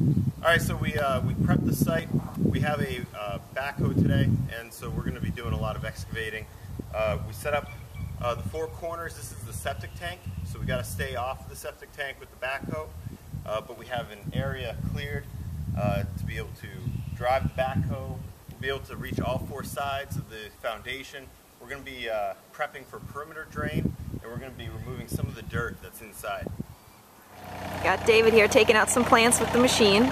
Alright, so we prepped the site. We have a backhoe today, and so we're going to be doing a lot of excavating. We set up the four corners. This is the septic tank, so we got to stay off of the septic tank with the backhoe. But we have an area cleared to be able to drive the backhoe. We'll be able to reach all four sides of the foundation. We're going to be prepping for perimeter drain, and we're going to be removing some of the dirt that's inside. Got David here taking out some plants with the machine.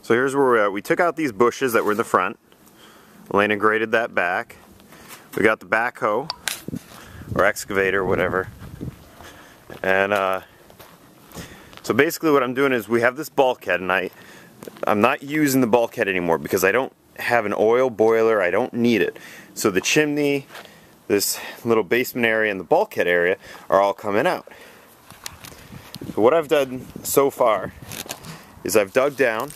So here's where we're at. We took out these bushes that were in the front. Elena graded that back. We got the backhoe, or excavator, whatever. And so basically what I'm doing is we have this bulkhead, and I'm not using the bulkhead anymore because I don't have an oil boiler. I don't need it. So the chimney, this little basement area, and the bulkhead area are all coming out. So what I've done so far is I've dug down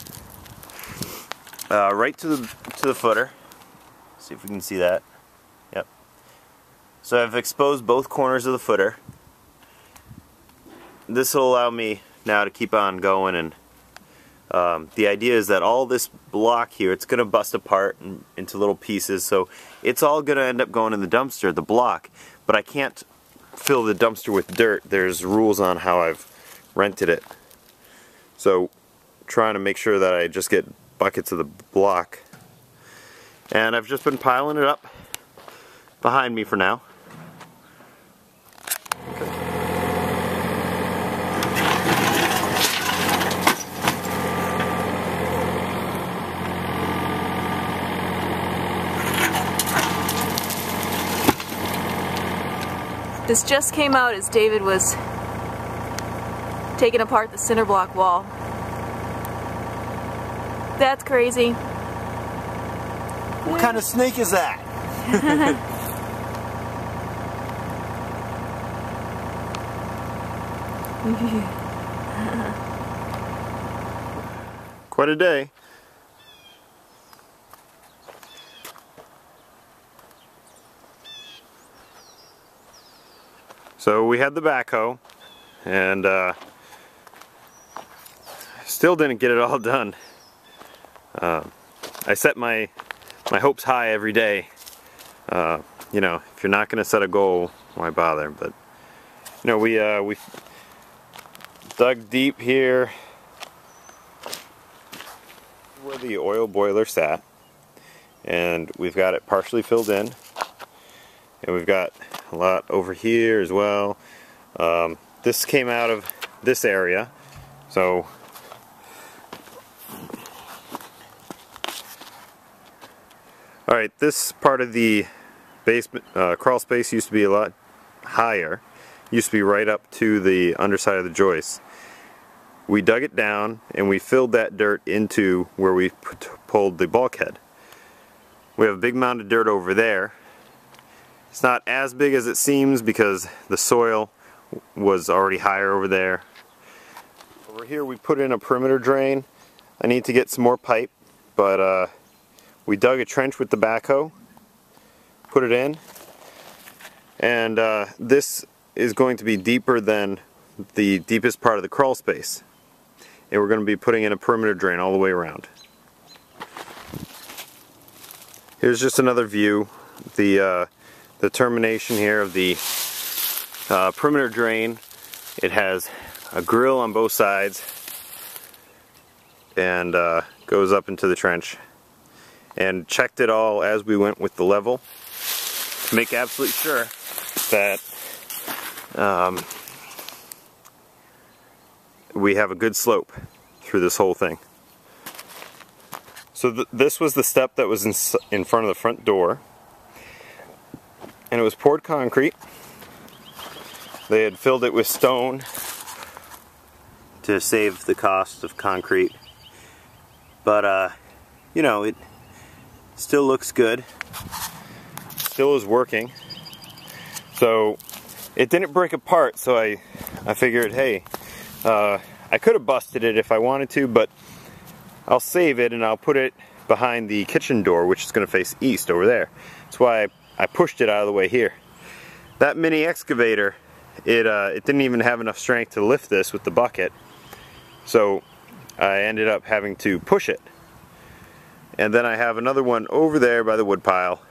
right to the footer. See if we can see that. Yep. So I've exposed both corners of the footer. This will allow me now to keep on going, and the idea is that all this block here, it's going to bust apart into little pieces, so it's all going to end up going in the dumpster, the block, but I can't fill the dumpster with dirt. There's rules on how I've rented it. So trying to make sure that I just get buckets of the block, and I've just been piling it up behind me for now. This just came out as David was taking apart the cinder block wall. That's crazy. What kind of snake is that? Quite a day. So we had the backhoe, and still didn't get it all done. I set my hopes high every day. You know, if you're not going to set a goal, why bother? But you know, we dug deep here where the oil boiler sat, and we've got it partially filled in, and we've got a lot over here as well. This came out of this area, so alright, this part of the basement crawl space used to be a lot higher. Used to be right up to the underside of the joist. We dug it down and we filled that dirt into where we pulled the bulkhead. We have a big mound of dirt over there. It's not as big as it seems because the soil was already higher over there. Over here we put in a perimeter drain. I need to get some more pipe, but we dug a trench with the backhoe, put it in, and this is going to be deeper than the deepest part of the crawl space. And we're going to be putting in a perimeter drain all the way around. Here's just another view. The termination here of the perimeter drain. It has a grill on both sides and goes up into the trench. And checked it all as we went with the level to make absolutely sure that we have a good slope through this whole thing. So this was the step that was in front of the front door, and it was poured concrete. They had filled it with stone to save the cost of concrete, but you know, Still looks good. Still is working. So it didn't break apart, so I figured, hey, I could have busted it if I wanted to, but I'll save it and I'll put it behind the kitchen door, which is going to face east over there. That's why I pushed it out of the way here. That mini excavator, it didn't even have enough strength to lift this with the bucket, so I ended up having to push it. And then I have another one over there by the wood pile,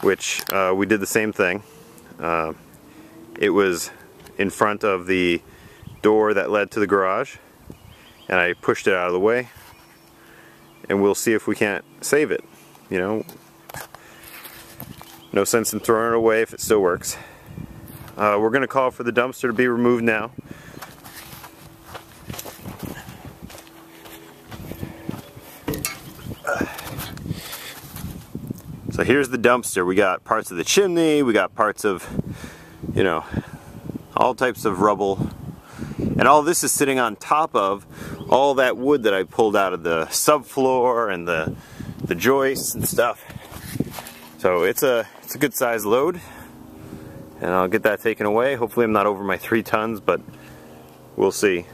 which we did the same thing. It was in front of the door that led to the garage, and I pushed it out of the way, and we'll see if we can't save it. You know, no sense in throwing it away if it still works. We're going to call for the dumpster to be removed now. So here's the dumpster. We got parts of the chimney, we got parts of, you know, all types of rubble. And all this is sitting on top of all that wood that I pulled out of the subfloor and the joists and stuff. So it's a good size load. And I'll get that taken away. Hopefully I'm not over my 3 tons, but we'll see.